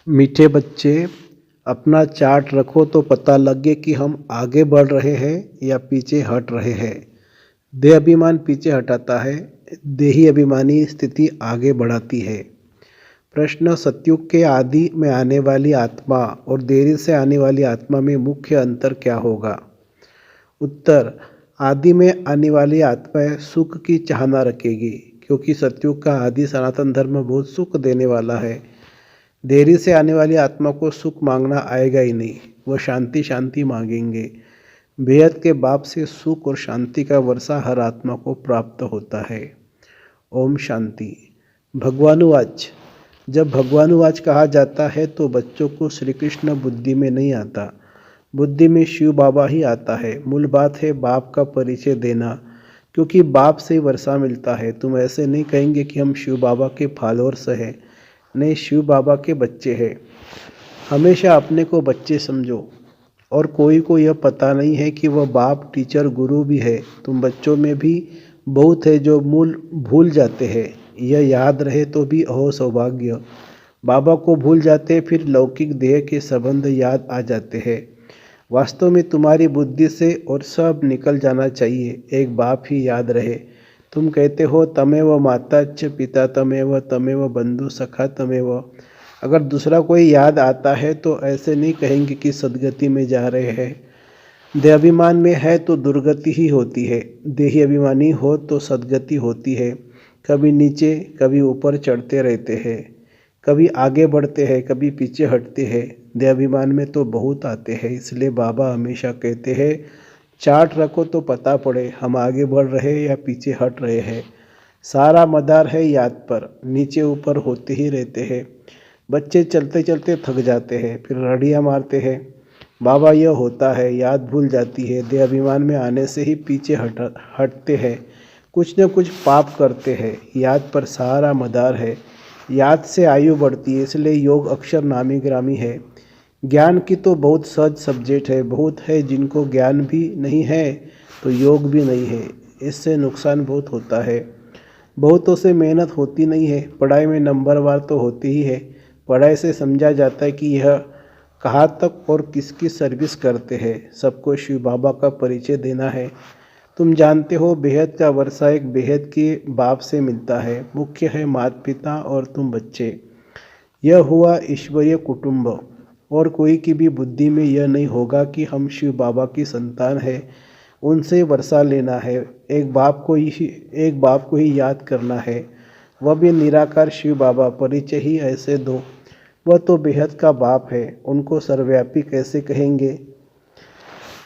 मीठे बच्चे, अपना चार्ट रखो तो पता लगे कि हम आगे बढ़ रहे हैं या पीछे हट रहे हैं। देह अभिमान पीछे हटाता है, देही अभिमानी स्थिति आगे बढ़ाती है। प्रश्न: सतयुग के आदि में आने वाली आत्मा और देरी से आने वाली आत्मा में मुख्य अंतर क्या होगा? उत्तर: आदि में आने वाली आत्माएं सुख की चाहना रखेगी, क्योंकि सतयुग का आदि सनातन धर्म बहुत सुख देने वाला है। देरी से आने वाली आत्मा को सुख मांगना आएगा ही नहीं, वह शांति शांति मांगेंगे। बेहद के बाप से सुख और शांति का वर्षा हर आत्मा को प्राप्त होता है। ओम शांति। भगवानुवाच: जब भगवानुवाच कहा जाता है तो बच्चों को श्री कृष्ण बुद्धि में नहीं आता, बुद्धि में शिव बाबा ही आता है। मूल बात है बाप का परिचय देना, क्योंकि बाप से ही वर्षा मिलता है। तुम ऐसे नहीं कहेंगे कि हम शिव बाबा के फॉलोअर्स हैं, नहीं, शिव बाबा के बच्चे हैं। हमेशा अपने को बच्चे समझो, और कोई को यह पता नहीं है कि वह बाप, टीचर, गुरु भी है। तुम बच्चों में भी बहुत है जो मूल भूल जाते हैं। यह याद रहे तो भी अहो सौभाग्य। बाबा को भूल जाते, फिर लौकिक देह के संबंध याद आ जाते हैं। वास्तव में तुम्हारी बुद्धि से और सब निकल जाना चाहिए, एक बाप ही याद रहे। तुम कहते हो तमेव माता च पिता तमेव, तमेव बंधु सखा तमेव। अगर दूसरा कोई याद आता है तो ऐसे नहीं कहेंगे कि सदगति में जा रहे हैं। देहाभिमान में है तो दुर्गति ही होती है, देही अभिमानी हो तो सदगति होती है। कभी नीचे कभी ऊपर चढ़ते रहते हैं, कभी आगे बढ़ते हैं, कभी पीछे हटते हैं। देहाभिमान में तो बहुत आते हैं, इसलिए बाबा हमेशा कहते हैं चार्ट रखो तो पता पड़े हम आगे बढ़ रहे हैं या पीछे हट रहे हैं। सारा मदार है याद पर, नीचे ऊपर होते ही रहते हैं। बच्चे चलते चलते थक जाते हैं, फिर रड़ियाँ मारते हैं। बाबा यह होता है, याद भूल जाती है। देह अभिमान में आने से ही पीछे हटते हैं, कुछ न कुछ पाप करते हैं। याद पर सारा मदार है, याद से आयु बढ़ती है, इसलिए योग अक्षर नामी ग्रामी है। ज्ञान की तो बहुत सहज सब्जेक्ट है, बहुत है जिनको ज्ञान भी नहीं है तो योग भी नहीं है। इससे नुकसान बहुत होता है। बहुतों से मेहनत होती नहीं है, पढ़ाई में नंबरवार तो होती ही है। पढ़ाई से समझा जाता है कि यह कहाँ तक और किसकी सर्विस करते हैं। सबको शिव बाबा का परिचय देना है। तुम जानते हो बेहद का वर्षा एक बेहद के बाप से मिलता है। मुख्य है माता पिता और तुम बच्चे। यह हुआ ईश्वरीय कुटुंब, और कोई की भी बुद्धि में यह नहीं होगा कि हम शिव बाबा की संतान है, उनसे वर्षा लेना है। एक बाप को ही याद करना है, वह भी निराकार शिव बाबा। परिचय ही ऐसे दो, वह तो बेहद का बाप है, उनको सर्वव्यापी कैसे कहेंगे?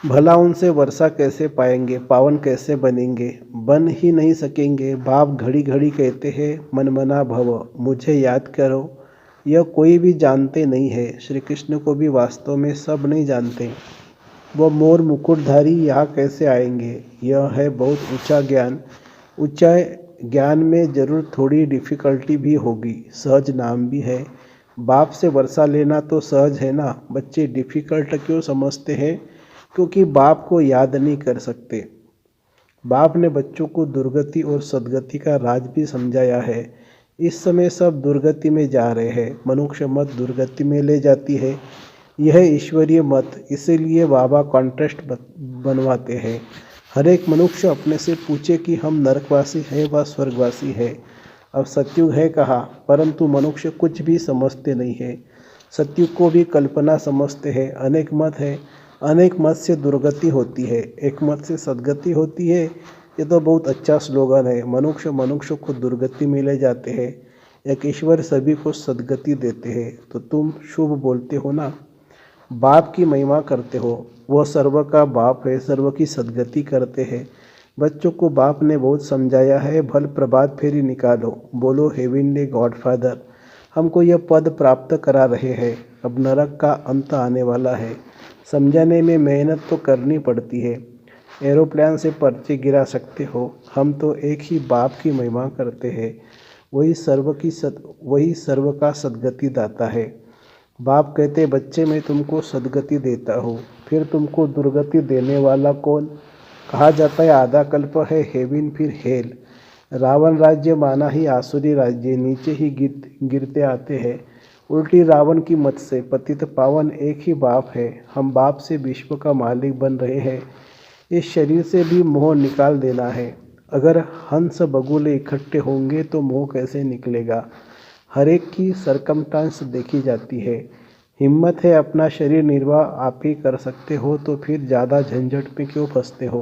भला उनसे वर्षा कैसे पाएंगे, पावन कैसे बनेंगे? बन ही नहीं सकेंगे। बाप घड़ी घड़ी कहते हैं मनमना भव, मुझे याद करो। यह कोई भी जानते नहीं है। श्री कृष्ण को भी वास्तव में सब नहीं जानते। वह मोर मुकुटधारी यहाँ कैसे आएंगे? यह है बहुत ऊंचा ज्ञान। ऊंचा ज्ञान में जरूर थोड़ी डिफ़िकल्टी भी होगी, सहज नाम भी है। बाप से वर्षा लेना तो सहज है ना। बच्चे डिफ़िकल्ट क्यों समझते हैं? क्योंकि बाप को याद नहीं कर सकते। बाप ने बच्चों को दुर्गति और सद्गति का राज भी समझाया है। इस समय सब दुर्गति में जा रहे हैं, मनुष्य मत दुर्गति में ले जाती है। यह ईश्वरीय मत, इसीलिए बाबा कॉन्ट्रास्ट बनवाते हैं। हर एक मनुष्य अपने से पूछे कि हम नरकवासी है व स्वर्गवासी है। अब सतयुग है कहा, परंतु मनुष्य कुछ भी समझते नहीं है। सतयुग को भी कल्पना समझते हैं। अनेक मत है, अनेक मत से दुर्गति होती है, एक मत से सद्गति होती है। ये तो बहुत अच्छा स्लोगन है। मनुष्य को दुर्गति में ले जाते हैं, एक ईश्वर सभी को सद्गति देते हैं। तो तुम शुभ बोलते हो ना, बाप की महिमा करते हो। वह सर्व का बाप है, सर्व की सद्गति करते हैं। बच्चों को बाप ने बहुत समझाया है। भल प्रभात फेरी निकालो, बोलो हेवेनली गॉडफादर। हमको यह पद प्राप्त करा रहे हैं। अब नरक का अंत आने वाला है। समझाने में मेहनत तो करनी पड़ती है। एरोप्लेन से पर्चे गिरा सकते हो, हम तो एक ही बाप की महिमा करते हैं। वही सर्व का सद्गति दाता है। बाप कहते बच्चे मैं तुमको सद्गति देता हूँ, फिर तुमको दुर्गति देने वाला कौन? कहा जाता है आधा कल्प है हेविन फिर हेल। रावण राज्य माना ही आसुरी राज्य, नीचे ही गिरते आते हैं। उल्टी रावण की मत से पतित पावन एक ही बाप है। हम बाप से विश्व का मालिक बन रहे हैं। इस शरीर से भी मोह निकाल देना है। अगर हंस बगुले इकट्ठे होंगे तो मोह कैसे निकलेगा। हर एक की सरकमस्टांस देखी जाती है। हिम्मत है अपना शरीर निर्वाह आप ही कर सकते हो तो फिर ज़्यादा झंझट में क्यों फंसते हो।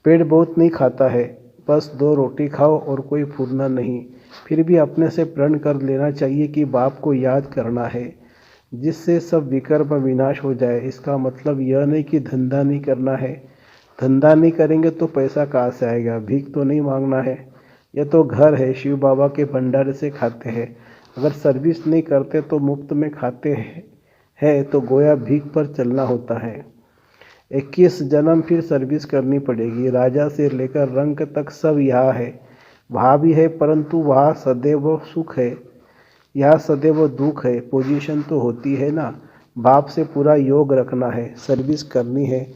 पेट बहुत नहीं खाता है, बस 2 रोटी खाओ और कोई फूलना नहीं। फिर भी अपने से प्रण कर लेना चाहिए कि बाप को याद करना है, जिससे सब विकर्म विनाश हो जाए। इसका मतलब यह नहीं कि धंधा नहीं करना है। धंधा नहीं करेंगे तो पैसा कहाँ से आएगा। भीख तो नहीं मांगना है। यह तो घर है, शिव बाबा के भंडारे से खाते हैं। अगर सर्विस नहीं करते तो मुफ्त में खाते हैं तो गोया भीख पर चलना होता है। 21 जन्म फिर सर्विस करनी पड़ेगी। राजा से लेकर रंक तक सब यहाँ है। वहाँ भी है परंतु वहाँ सदैव सुख है, यहाँ सदैव दुख है। पोजीशन तो होती है ना। बाप से पूरा योग रखना है, सर्विस करनी है।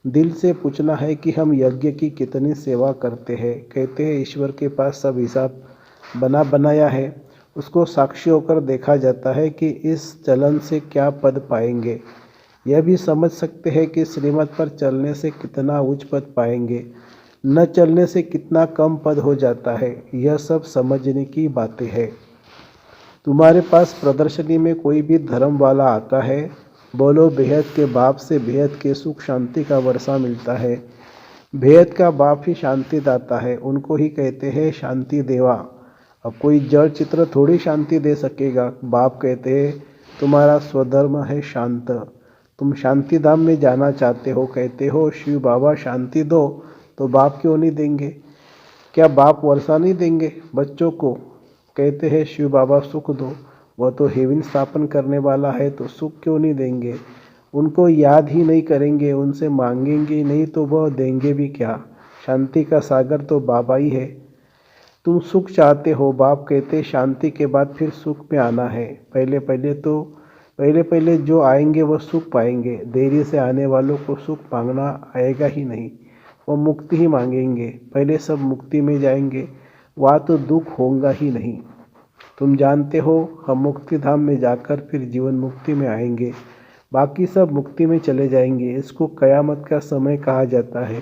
दिल से पूछना है कि हम यज्ञ की कितनी सेवा करते हैं। कहते हैं ईश्वर के पास सब हिसाब बना बनाया है। उसको साक्षी होकर देखा जाता है कि इस चलन से क्या पद पाएंगे। यह भी समझ सकते हैं कि श्रीमत पर चलने से कितना उच्च पद पाएंगे, न चलने से कितना कम पद हो जाता है। यह सब समझने की बातें हैं। तुम्हारे पास प्रदर्शनी में कोई भी धर्म वाला आता है, बोलो बेहद के बाप से बेहद के सुख शांति का वर्षा मिलता है। बेहद का बाप ही शांति दाता है, उनको ही कहते हैं शांति देवा। अब कोई जड़ चित्र थोड़ी शांति दे सकेगा। बाप कहते हैं तुम्हारा स्वधर्म है शांत। तुम शांति धाम में जाना चाहते हो, कहते हो शिव बाबा शांति दो, तो बाप क्यों नहीं देंगे। क्या बाप वर्षा नहीं देंगे बच्चों को। कहते हैं शिव बाबा सुख दो, वह तो हेवन स्थापन करने वाला है, तो सुख क्यों नहीं देंगे। उनको याद ही नहीं करेंगे, उनसे मांगेंगे नहीं तो वह देंगे भी क्या। शांति का सागर तो बाबा ही है। तुम सुख चाहते हो, बाप कहते शांति के बाद फिर सुख में आना है। पहले पहले जो आएंगे वह सुख पाएंगे। देरी से आने वालों को सुख मांगना आएगा ही नहीं, वो मुक्ति ही मांगेंगे। पहले सब मुक्ति में जाएंगे, वहाँ तो दुख होगा ही नहीं। तुम जानते हो हम मुक्ति धाम में जाकर फिर जीवन मुक्ति में आएंगे, बाकी सब मुक्ति में चले जाएंगे। इसको कयामत का समय कहा जाता है।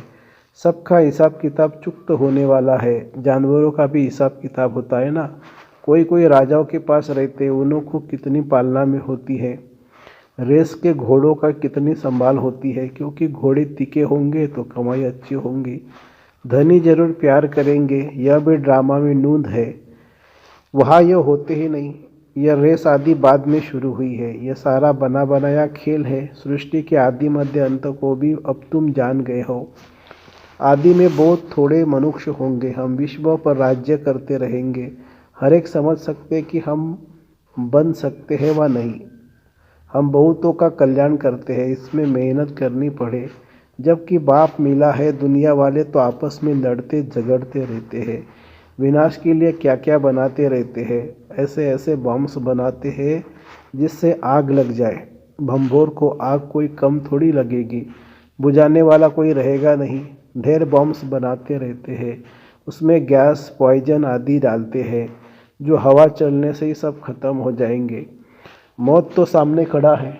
सबका हिसाब किताब चुकत होने वाला है। जानवरों का भी हिसाब किताब होता है ना। कोई कोई राजाओं के पास रहते, उनको कितनी पालना में होती है। रेस के घोड़ों का कितनी संभाल होती है, क्योंकि घोड़े तीखे होंगे तो कमाई अच्छी होंगी। धनी जरूर प्यार करेंगे, यह भी ड्रामा में नूंद है। वहाँ यह होते ही नहीं। यह रेस आदि बाद में शुरू हुई है। यह सारा बना बनाया खेल है। सृष्टि के आदि मध्य अंत को भी अब तुम जान गए हो। आदि में बहुत थोड़े मनुष्य होंगे। हम विश्व पर राज्य करते रहेंगे। हर एक समझ सकते कि हम बन सकते हैं व नहीं। हम बहुतों का कल्याण करते हैं, इसमें मेहनत करनी पड़े। जबकि बाप मिला है, दुनिया वाले तो आपस में लड़ते झगड़ते रहते हैं। विनाश के लिए क्या क्या बनाते रहते हैं। ऐसे ऐसे बॉम्ब्स बनाते हैं जिससे आग लग जाए। भंभोर को आग कोई कम थोड़ी लगेगी, बुझाने वाला कोई रहेगा नहीं। ढेर बॉम्ब्स बनाते रहते हैं, उसमें गैस पॉइजन आदि डालते हैं, जो हवा चलने से ही सब खत्म हो जाएंगे। मौत तो सामने खड़ा है।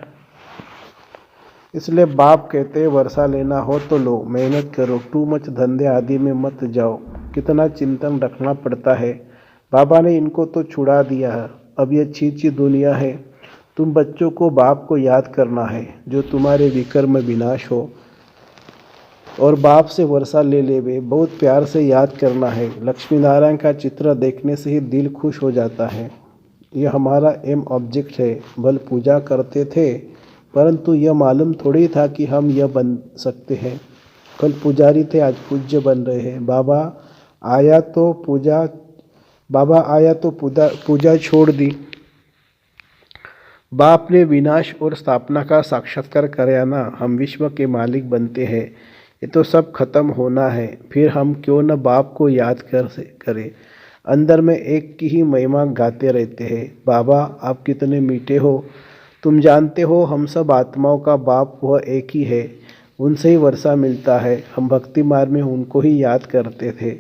इसलिए बाप कहते हैं वर्षा लेना हो तो लो, मेहनत करो, टू मच धंधे आदि में मत जाओ। कितना चिंतन रखना पड़ता है। बाबा ने इनको तो छुड़ा दिया है। अब ये छींची दुनिया है। तुम बच्चों को बाप को याद करना है, जो तुम्हारे विकर्म विनाश हो, और बाप से वर्षा ले ले वे बहुत प्यार से याद करना है। लक्ष्मी नारायण का चित्र देखने से ही दिल खुश हो जाता है। यह हमारा एम ऑब्जेक्ट है। बल पूजा करते थे, परंतु यह मालूम थोड़ी था कि हम यह बन सकते हैं। कल पुजारी थे, आज पूज्य बन रहे हैं। बाबा आया तो पूजा छोड़ दी। बाप ने विनाश और स्थापना का साक्षात्कार कराया ना। हम विश्व के मालिक बनते हैं। ये तो सब खत्म होना है, फिर हम क्यों न बाप को याद करें। अंदर में एक की ही महिमा गाते रहते हैं। बाबा आप कितने मीठे हो। तुम जानते हो हम सब आत्माओं का बाप वह एक ही है, उनसे ही वर्षा मिलता है। हम भक्ति मार्ग में उनको ही याद करते थे।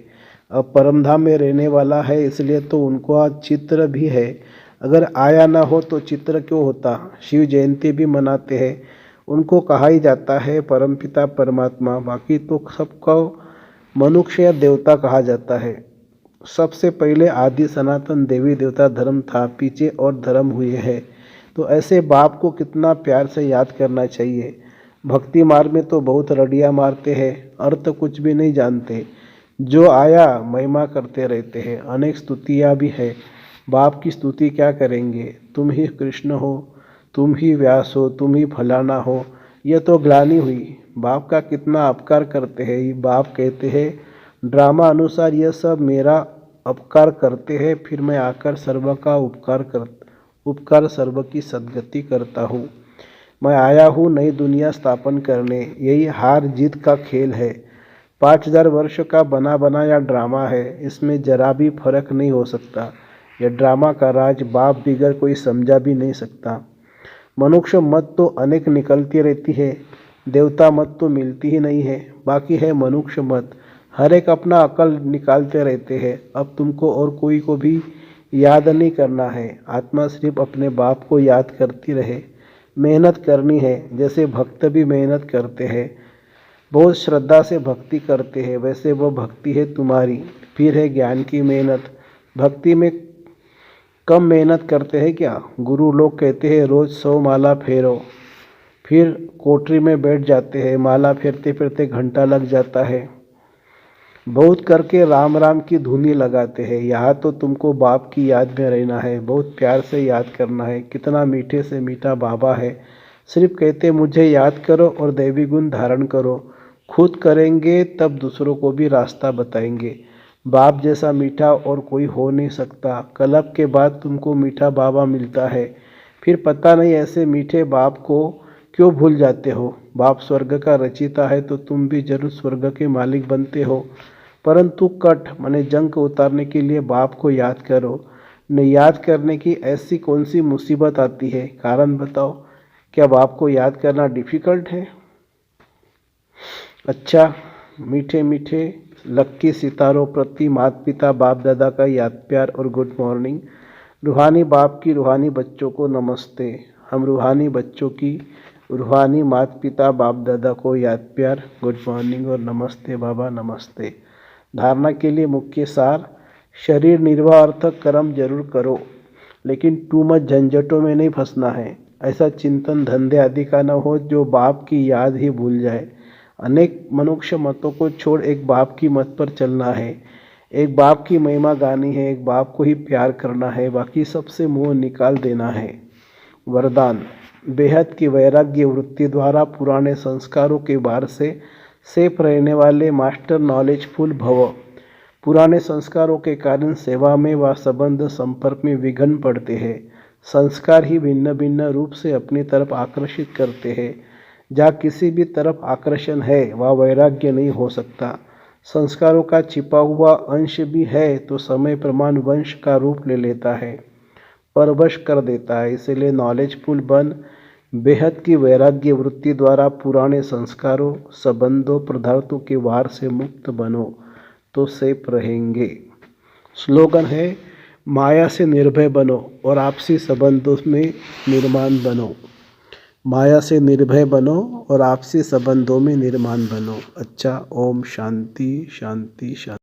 अब परमधाम में रहने वाला है, इसलिए तो उनका चित्र भी है। अगर आया ना हो तो चित्र क्यों होता। शिव जयंती भी मनाते हैं, उनको कहा ही जाता है परमपिता परमात्मा, बाकी तो सबको मनुष्य या देवता कहा जाता है। सबसे पहले आदि सनातन देवी देवता धर्म था, पीछे और धर्म हुए हैं। तो ऐसे बाप को कितना प्यार से याद करना चाहिए। भक्ति मार्ग में तो बहुत रड़ियाँ मारते हैं, अर्थ कुछ भी नहीं जानते। जो आया महिमा करते रहते हैं, अनेक स्तुतियाँ भी है। बाप की स्तुति क्या करेंगे, तुम ही कृष्ण हो, तुम ही व्यास हो, तुम ही फलाना हो। यह तो ग्लानि हुई, बाप का कितना अपकार करते हैं। ये बाप कहते हैं ड्रामा अनुसार यह सब मेरा अपकार करते हैं, फिर मैं आकर सर्व का उपकार सर्व की सद्गति करता हूँ। मैं आया हूँ नई दुनिया स्थापन करने, यही हार जीत का खेल है। 5000 वर्ष का बना बनाया ड्रामा है, इसमें जरा भी फर्क नहीं हो सकता। यह ड्रामा का राज बाप बिगर कोई समझा भी नहीं सकता। मनुष्य मत तो अनेक निकलती रहती है, देवता मत तो मिलती ही नहीं है। बाकी है मनुष्य मत, हर एक अपना अकल निकालते रहते हैं। अब तुमको और कोई को भी याद नहीं करना है, आत्मा सिर्फ अपने बाप को याद करती रहे। मेहनत करनी है, जैसे भक्त भी मेहनत करते हैं, बहुत श्रद्धा से भक्ति करते हैं, वैसे वो भक्ति है तुम्हारी। फिर है ज्ञान की मेहनत, भक्ति में कम मेहनत करते हैं क्या। गुरु लोग कहते हैं रोज़ 100 माला फेरो, फिर कोठरी में बैठ जाते हैं, माला फेरते फिरते घंटा लग जाता है। बहुत करके राम राम की धुनी लगाते हैं। यहाँ तो तुमको बाप की याद में रहना है, बहुत प्यार से याद करना है। कितना मीठे से मीठा बाबा है, सिर्फ कहते मुझे याद करो और दैवी गुण धारण करो। खुद करेंगे तब दूसरों को भी रास्ता बताएंगे। बाप जैसा मीठा और कोई हो नहीं सकता। कलप के बाद तुमको मीठा बाबा मिलता है, फिर पता नहीं ऐसे मीठे बाप को क्यों भूल जाते हो। बाप स्वर्ग का रचिता है तो तुम भी जरूर स्वर्ग के मालिक बनते हो, परंतु कट माने जंग को उतारने के लिए बाप को याद करो। न याद करने की ऐसी कौन सी मुसीबत आती है, कारण बताओ। क्या बाप को याद करना डिफ़िकल्ट है। अच्छा, मीठे मीठे लक्की सितारों प्रति माता पिता बाप दादा का याद प्यार और गुड मॉर्निंग। रूहानी बाप की रूहानी बच्चों को नमस्ते। हम रूहानी बच्चों की रूहानी माता पिता बाप दादा को याद प्यार, गुड मॉर्निंग और नमस्ते बाबा नमस्ते। धारणा के लिए मुख्य सार, शरीर निर्वाह अर्थक कर्म जरूर करो, लेकिन टू मच झंझटों में नहीं फंसना है। ऐसा चिंतन धंधे आदि का न हो जो बाप की याद ही भूल जाए। अनेक मनुष्य मतों को छोड़ एक बाप की मत पर चलना है, एक बाप की महिमा गानी है, एक बाप को ही प्यार करना है, बाकी सबसे मुंह निकाल देना है। वरदान, बेहद की वैराग्य वृत्ति द्वारा पुराने संस्कारों के भार से सेफ रहने वाले मास्टर नॉलेजफुल भव। पुराने संस्कारों के कारण सेवा में व संबंध संपर्क में विघ्न पड़ते हैं। संस्कार ही भिन्न भिन्न रूप से अपनी तरफ आकर्षित करते हैं। जहाँ किसी भी तरफ आकर्षण है वह वैराग्य नहीं हो सकता। संस्कारों का छिपा हुआ अंश भी है तो समय प्रमाण वंश का रूप ले लेता है, परवश कर देता है। इसलिए नॉलेजफुल बन बेहद की वैराग्य वृत्ति द्वारा पुराने संस्कारों संबंधों पदार्थों के वार से मुक्त बनो तो सेफ रहेंगे। स्लोगन है, माया से निर्भय बनो और आपसी संबंधों में निर्माण बनो। माया से निर्भय बनो और आपसी संबंधों में निर्माण बनो। अच्छा, ओम शांति शांति शांति।